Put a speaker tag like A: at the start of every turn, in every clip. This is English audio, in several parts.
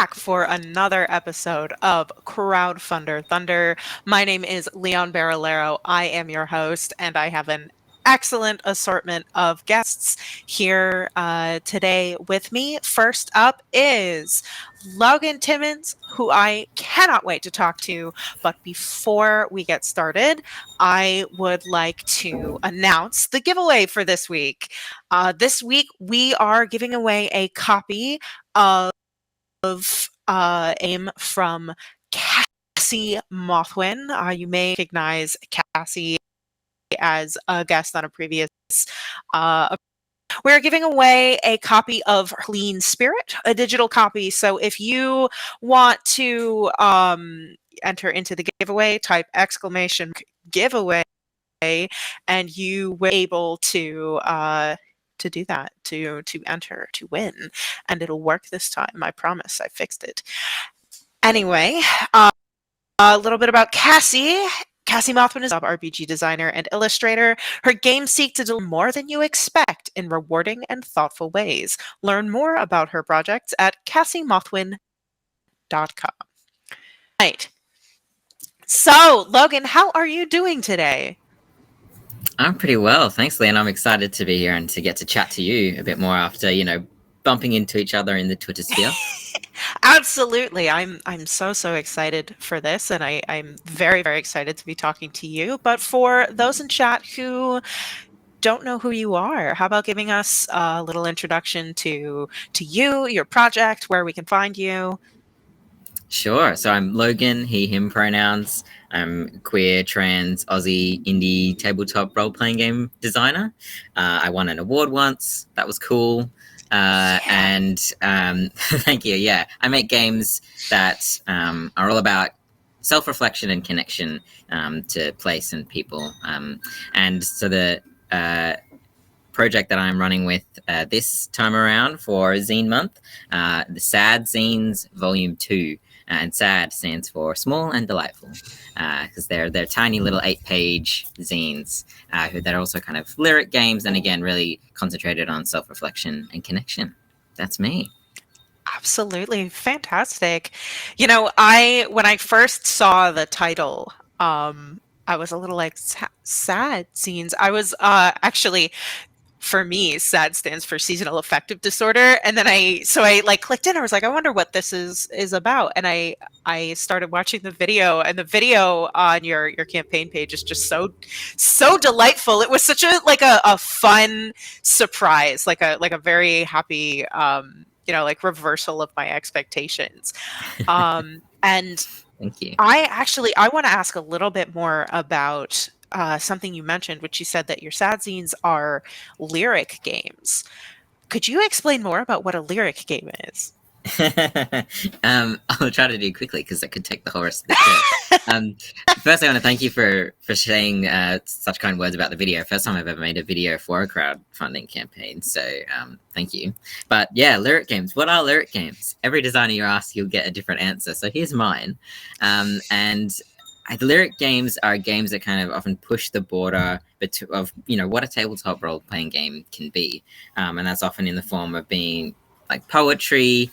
A: back for another episode of Crowdfundr Thunder. My name is Leon Barillaro. I am your host, and I have an excellent assortment of guests here today with me. First up is Logan Timmins, who I cannot wait to talk to. But before we get started, I would like to announce the giveaway for this week. This week, we are giving away a copy of AIM from Cassie Mothwin. You may recognize Cassie as a guest on a previous. Uh, we're giving away a copy of Clean Spirit, a digital copy. So if you want to enter into the giveaway, type exclamation giveaway, and you will be able to do that, to enter, to win, and it'll work this time. I promise. I fixed it. Anyway, a little bit about Cassie. Cassie Mothman is a RPG designer and illustrator. Her games seek to deliver more than you expect in rewarding and thoughtful ways. Learn more about her projects at cassiemothwin.com. Right. So, Logan, how are you doing today?
B: I'm pretty well, thanks, Leon. I'm excited to be here and to get to chat to you a bit more after, bumping into each other in the Twitter sphere.
A: Absolutely. I'm so excited for this, and I'm very, very excited to be talking to you. But for those in chat who don't know who you are, how about giving us a little introduction to you, your project, where we can find you?
B: Sure. So I'm Logan, he, him pronouns. I'm queer, trans, Aussie, indie, tabletop role-playing game designer. I won an award once. That was cool. And thank you. Yeah, I make games that are all about self-reflection and connection to place and people. And so the project that I'm running with this time around for Zine Month, the S.A.D Zines Volume 2. And S.A.D stands for Small and Delightful, because they're tiny little 8-page zines that are also kind of lyric games, and again, really concentrated on self-reflection and connection. That's me.
A: Absolutely fantastic. When I first saw the title, I was a little like sad scenes. I was actually, for me, SAD stands for seasonal affective disorder. And then I clicked in. I was like, I wonder what this is about. And I started watching the video, and the video on your campaign page is just so delightful. It was such a fun surprise, like a very happy, reversal of my expectations. And
B: Thank you.
A: I want to ask a little bit more about something you mentioned, which you said that your SAD zines are lyric games. Could you explain more about what a lyric game is?
B: I'll try to do quickly because that could take the whole rest of the show. First, I want to thank you for saying such kind words about the video. First time I've ever made a video for a crowdfunding campaign, so thank you. But yeah, lyric games. What are lyric games? Every designer you ask, you'll get a different answer. So here's mine. Lyric games are games that kind of often push the border of what a tabletop role-playing game can be, and that's often in the form of being like poetry,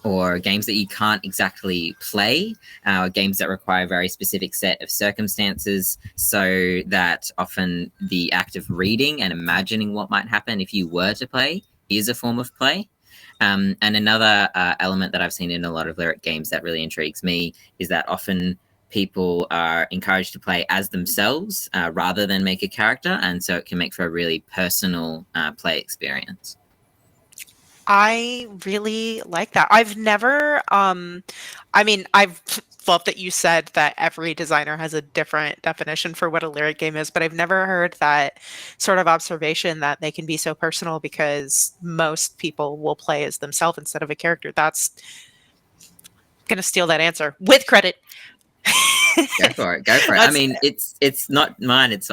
B: or games that you can't exactly play, or games that require a very specific set of circumstances, so that often the act of reading and imagining what might happen if you were to play is a form of play. And another element that I've seen in a lot of lyric games that really intrigues me is that often people are encouraged to play as themselves rather than make a character, and so it can make for a really personal play experience.
A: I really like that. I've never, I've loved that you said that every designer has a different definition for what a lyric game is, but I've never heard that sort of observation that they can be so personal because most people will play as themselves instead of a character. That's going to steal that answer with credit.
B: Go for it. I mean, it's not mine. It's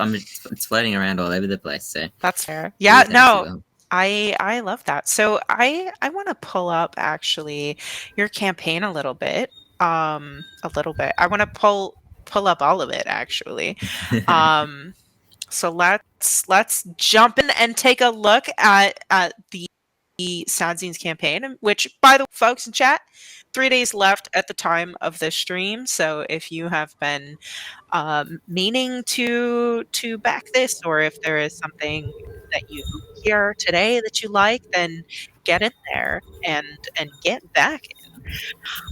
B: floating around all over the place. So
A: that's fair. Yeah, no, I love that. So I want to pull up actually your campaign a little bit. I want to pull up all of it actually. So let's jump in and take a look at the S.A.D Zines campaign, which, by the way, folks in chat, 3 days left at the time of this stream. So if you have been meaning to back this, or if there is something that you hear today that you like, then get in there and get back.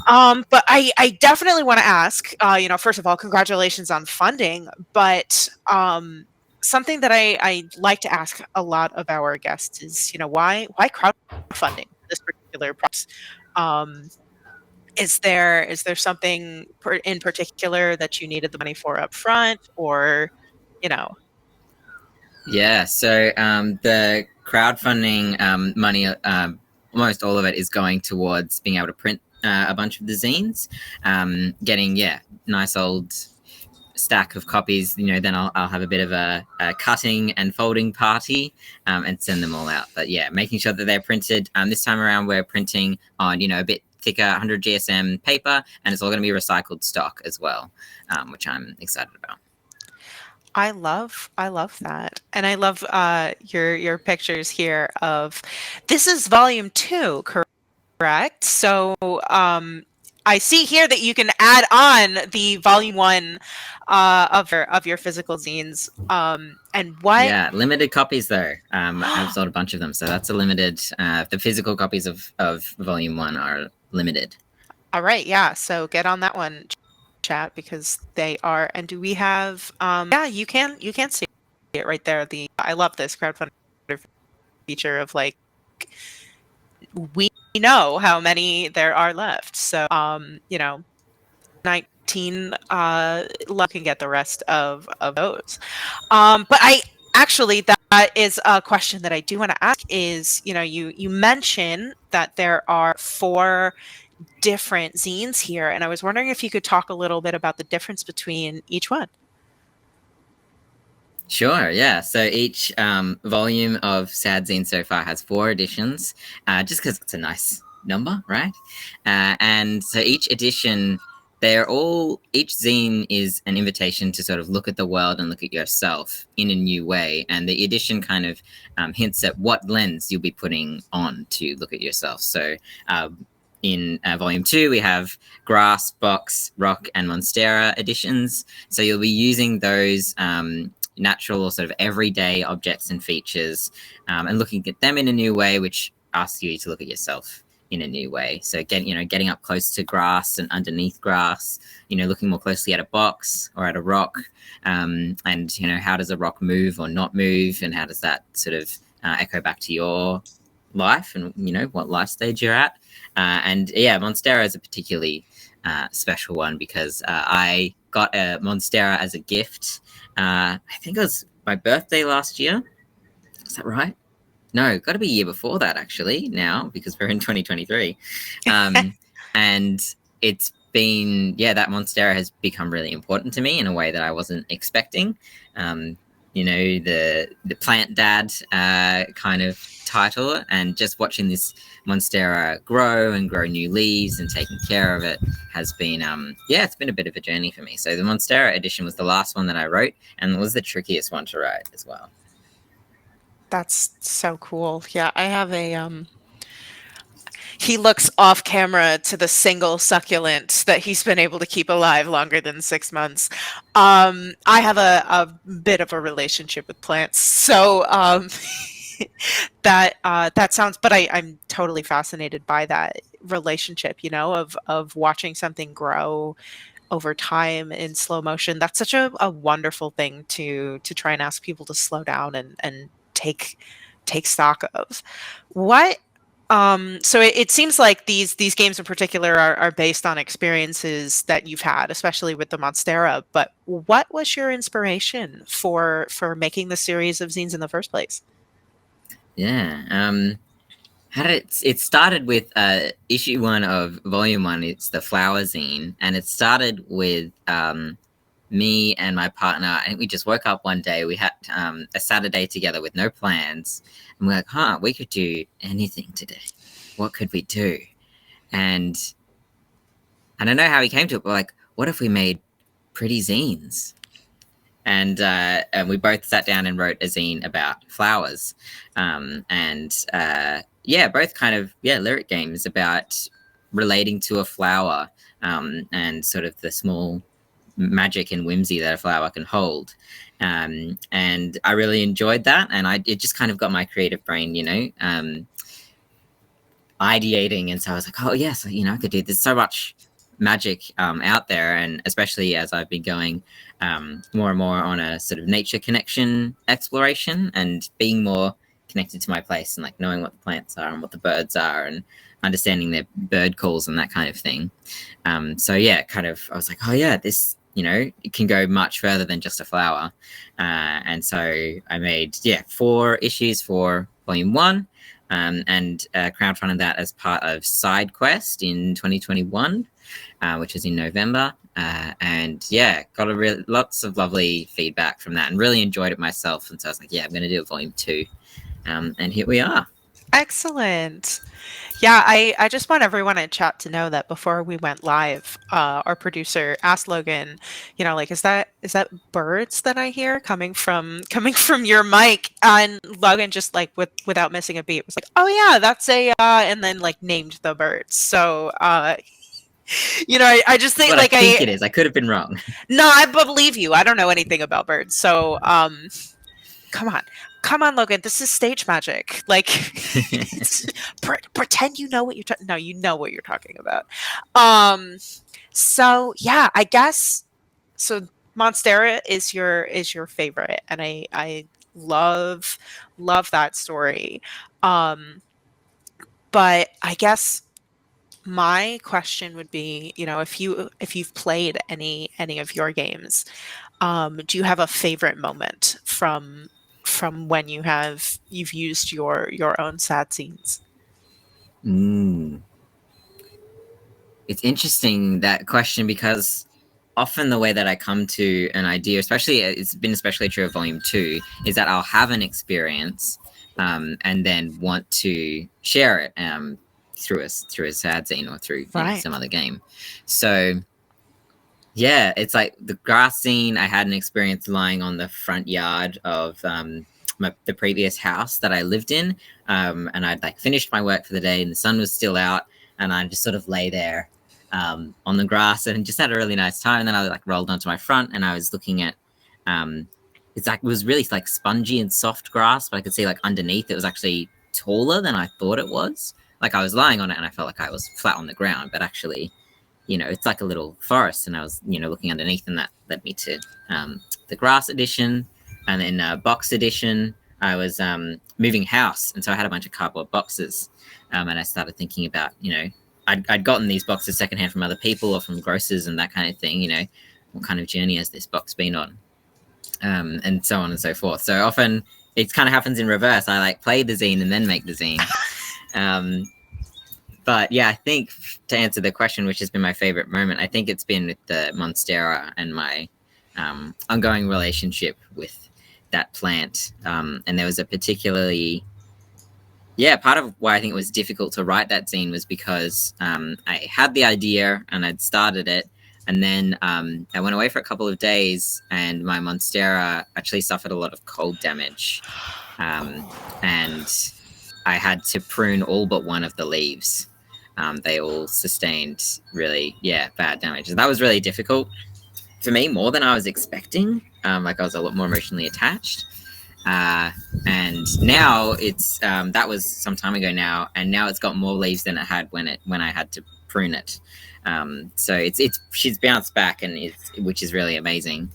A: But I definitely want to ask, first of all, congratulations on funding, but something that I like to ask a lot of our guests is, why crowdfunding this particular process? Um, is there something in particular that you needed the money for up front, or, you know?
B: Yeah, so the crowdfunding money, almost all of it is going towards being able to print a bunch of the zines, getting, nice old stack of copies. Then I'll have a bit of a cutting and folding party and send them all out. But yeah, making sure that they're printed. This time around, we're printing on, a bit thicker 100 GSM paper, and it's all going to be recycled stock as well, which I'm excited about.
A: I love that, and I love your pictures here of this is volume 2, correct? So I see here that you can add on the volume 1 of your physical zines. And what?
B: Yeah, limited copies though. I've sold a bunch of them, so that's a limited. The physical copies of volume 1 are limited.
A: All right, yeah. So get on that one, chat, because they are. And do we have? Yeah, you can see it right there. I love this crowdfunding feature of, like, we know how many there are left. So 19 luck can get the rest of those. But I actually, that is a question that I do want to ask is, you mentioned that there are 4 different zines here, and I was wondering if you could talk a little bit about the difference between each one.
B: Sure, yeah. So each volume of S.A.D Zine so far has 4 editions, just because it's a nice number, right? And so each edition, each zine is an invitation to sort of look at the world and look at yourself in a new way. And the edition kind of hints at what lens you'll be putting on to look at yourself. So in volume 2, we have grass, box, rock, and monstera editions. So you'll be using those natural or sort of everyday objects and features and looking at them in a new way, which asks you to look at yourself in a new way. So getting up close to grass and underneath grass, looking more closely at a box or at a rock, and how does a rock move or not move, and how does that sort of echo back to your life and what life stage you're at. And yeah, monstera is a particularly special one because I got a monstera as a gift. I think it was my birthday last year. Is that right? No, got to be a year before that, actually, now, because we're in 2023. And it's been, that monstera has become really important to me in a way that I wasn't expecting. The plant dad kind of title, and just watching this monstera grow and grow new leaves and taking care of it has been it's been a bit of a journey for me. So the monstera edition was the last one that I wrote, and it was the trickiest one to write as well.
A: That's so cool. Yeah, I have a he looks off camera to the single succulent that he's been able to keep alive longer than 6 months. I have a bit of a relationship with plants, so that sounds. But I'm totally fascinated by that relationship. Of watching something grow over time in slow motion. That's such a wonderful thing to try and ask people to slow down and take stock of. What so it seems like these games in particular are based on experiences that you've had, especially with the Monstera. But what was your inspiration for making the series of zines in the first place?
B: Yeah, how did it started with issue 1 of volume 1. It's the flower zine, and it started with me and my partner. I think we just woke up one day. We had a Saturday together with no plans, and we're like, we could do anything today. What could we do? And I don't know how we came to it, but like, what if we made pretty zines? and we both sat down and wrote a zine about flowers, both kind of lyric games about relating to a flower, and sort of the small magic and whimsy that a flower can hold. And I really enjoyed that, and it just kind of got my creative brain, ideating. And so I was like, oh yes, I could do this. So much magic out there, and especially as I've been going more and more on a sort of nature connection exploration and being more connected to my place, and like knowing what the plants are and what the birds are and understanding their bird calls and that kind of thing. I was like, oh yeah, this, it can go much further than just a flower. And so I made 4 issues for volume 1, and crowdfunded that as part of Side Quest in 2021, which was in November. Got lots of lovely feedback from that and really enjoyed it myself. And so I was like, I'm going to do a volume 2. And here we are.
A: Excellent. Yeah, I just want everyone in chat to know that before we went live, our producer asked Logan, like, is that birds that I hear coming from your mic? And Logan just like without missing a beat was like, oh yeah, that's and then like named the birds. So I just think
B: I think it is. I could have been wrong.
A: No, I believe you. I don't know anything about birds. So come on, Logan. This is stage magic. Like, pretend you know what you're talking. No, you know what you're talking about. So yeah, I guess. So Monstera is your favorite, and I love that story. But I guess my question would be, if you've played any of your games, do you have a favorite moment from when you've used your own sad scenes?
B: It's interesting, that question, because often the way that I come to an idea, it's been especially true of volume 2, is that I'll have an experience and then want to share it through a sad scene or through some other game. So yeah, it's like the grass scene. I had an experience lying on the front yard of the previous house that I lived in, and I'd like finished my work for the day and the sun was still out, and I just sort of lay there on the grass and just had a really nice time. And then I like rolled onto my front and I was looking at it was really like spongy and soft grass, but I could see like underneath it was actually taller than I thought it was. Like I was lying on it and I felt like I was flat on the ground, but actually, it's like a little forest. And I was, looking underneath, and that led me to the grass edition. And then box edition, I was moving house, and so I had a bunch of cardboard boxes, and I started thinking about, I'd gotten these boxes secondhand from other people or from grocers and that kind of thing. What kind of journey has this box been on, and so on and so forth. So often it kind of happens in reverse. I like play the zine and then make the zine. But yeah, I think to answer the question, which has been my favorite moment, I think it's been with the Monstera and my ongoing relationship with that plant. And there was a particularly, part of why I think it was difficult to write that zine was because I had the idea and I'd started it, and then I went away for a couple of days, and my Monstera actually suffered a lot of cold damage, and I had to prune all but one of the leaves. They all sustained really, bad damage. And that was really difficult for me, more than I was expecting. Like I was a lot more emotionally attached. And now it's, that was some time ago now, and now it's got more leaves than it had when I had to prune it. So she's bounced back, and which is really amazing.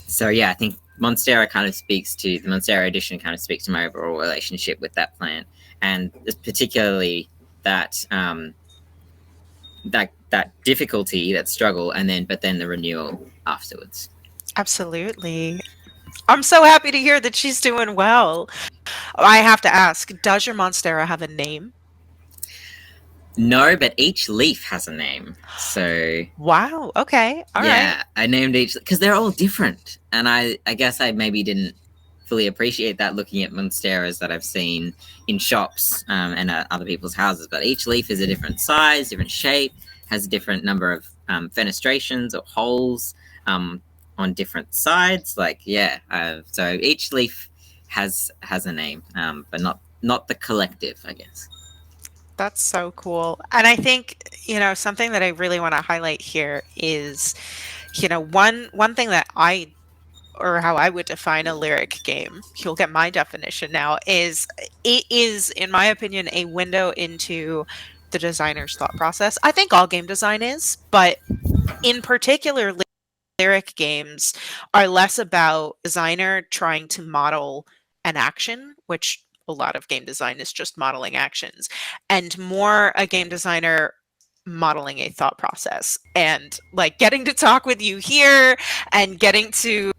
B: So yeah, I think Monstera the Monstera edition kind of speaks to my overall relationship with that plant, and particularly that difficulty, that struggle, but then the renewal afterwards.
A: Absolutely. I'm so happy to hear that she's doing well. I have to ask, does your Monstera have a name?
B: No, but each leaf has a name. So
A: wow. Okay. All right.
B: I named each because they're all different, and I guess I maybe didn't fully appreciate that looking at Monsteras that I've seen in shops and at other people's houses. But each leaf is a different size, different shape, has a different number of fenestrations or holes on on different sides. Like, yeah, so each leaf has a name, but not the collective, I guess.
A: That's so cool. And I think, something that I really want to highlight here is, one thing that I or how I would define a lyric game, you'll get my definition now, is it is, in my opinion, a window into the designer's thought process. I think all game design is, but in particular, lyric games are less about designer trying to model an action, which a lot of game design is just modeling actions, and more a game designer modeling a thought process and like getting to talk with you here and getting to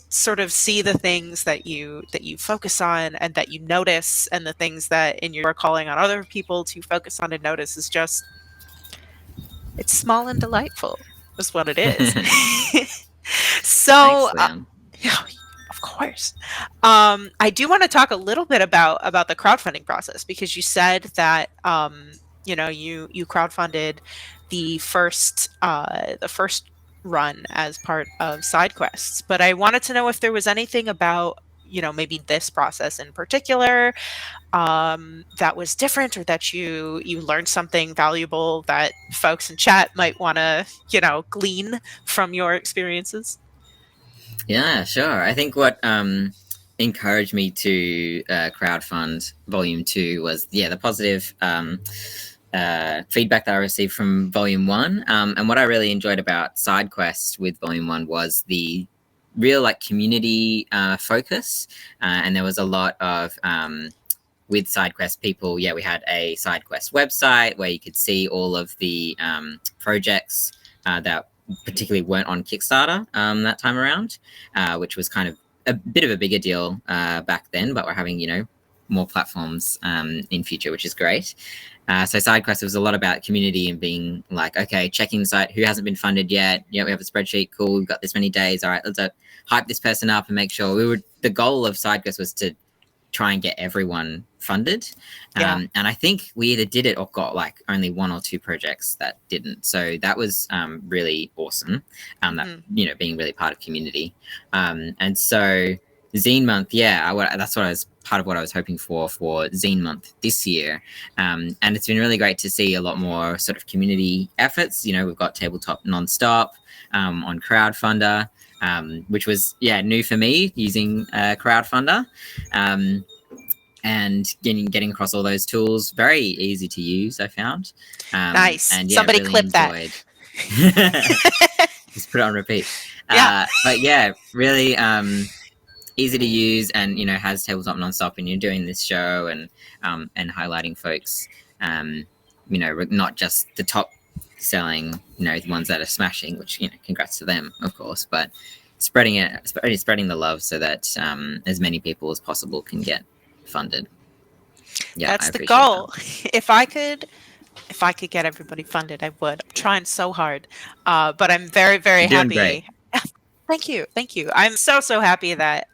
A: sort of see the things that you focus on and that you notice, and the things that in your calling on other people to focus on and notice is just, it's small and delightful is what it is.
B: Thanks,
A: So,
B: Leon.
A: yeah, of course. I do want to talk a little bit about the crowdfunding process, because you said that you crowdfunded the first run as part of side quests. But I wanted to know if there was anything about maybe this process in particular that was different, or that you learned something valuable that folks in chat might want to glean from your experiences.
B: Yeah, sure. I think what encouraged me to crowdfund Volume 2 was, yeah, the positive feedback that I received from Volume 1. And what I really enjoyed about side quests with Volume 1 was the real like community focus. And there was a lot of with side quest people. Yeah, we had a side quest website where you could see all of the projects that particularly weren't on Kickstarter that time around, which was kind of a bit of a bigger deal back then, but we're having, more platforms in future, which is great. So SideQuest was a lot about community and being like, okay, checking the site, who hasn't been funded yet? Yeah, we have a spreadsheet. Cool, we've got this many days. All right, let's hype this person up and make sure the goal of SideQuest was to try and get everyone funded.
A: Yeah.
B: And I think we either did it or got like only one or two projects that didn't. So that was really awesome. That, being really part of community. And so Zine Month, yeah, that's what I was part of what I was hoping for Zine Month this year. And it's been really great to see a lot more sort of community efforts. We've got Tabletop Nonstop on Crowdfundr, which was, new for me using Crowdfundr. And getting across all those tools, very easy to use, I found.
A: Nice.
B: And
A: Somebody
B: really
A: clip
B: enjoyed.
A: that.
B: Just put it on repeat.
A: Yeah.
B: But yeah, really easy to use, and has Tabletop Nonstop, and you're doing this show and highlighting folks, not just the top selling, the ones that are smashing, which congrats to them, of course, but spreading the love so that as many people as possible can get funded. Yeah,
A: That's
B: I
A: the
B: appreciate
A: goal.
B: that.
A: If I could get everybody funded, I would. I'm trying so hard. But I'm very, very
B: You're doing great.
A: happy. Thank you. Thank you. I'm so, so happy that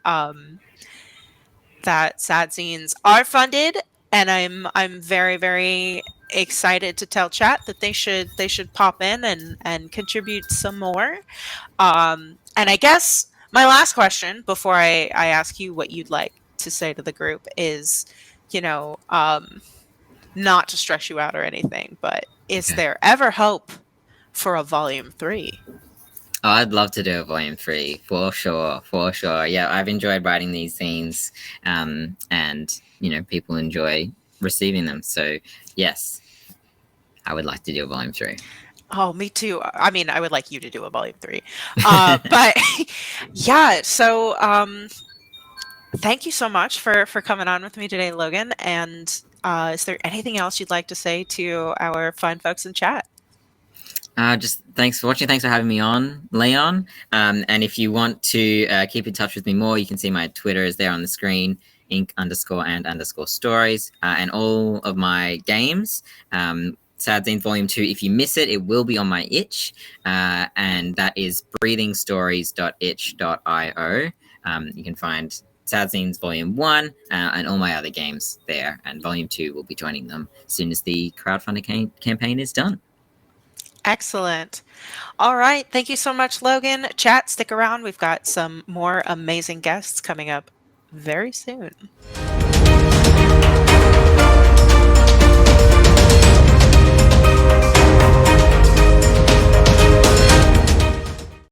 A: sad scenes are funded, and I'm very, very excited to tell chat that they should pop in and contribute some more. And I guess my last question before I ask you what you'd like to say to the group is, you know, um, not to stress you out or anything, but is
B: Okay.
A: there ever hope for a volume 3?
B: Oh, I'd love to do a volume 3 for sure, for sure. Yeah, I've enjoyed writing these scenes, and people enjoy receiving them. So yes, I would like to do a volume 3.
A: Oh, me too. I mean, I would like you to do a volume 3. But yeah, so thank you so much for coming on with me today, Logan. And is there anything else you'd like to say to our fine folks in chat?
B: Just thanks for watching. Thanks for having me on, Leon. And if you want to keep in touch with me more, you can see my Twitter is there on the screen, ink_and_stories, and all of my games. Sad Zines Volume 2, if you miss it, it will be on my itch, and that is breathingstories.itch.io. You can find Sad Zines Volume 1 and all my other games there, and Volume 2 will be joining them as soon as the crowdfunding campaign is done.
A: Excellent. All right. Thank you so much, Logan. Chat, stick around. We've got some more amazing guests coming up very soon.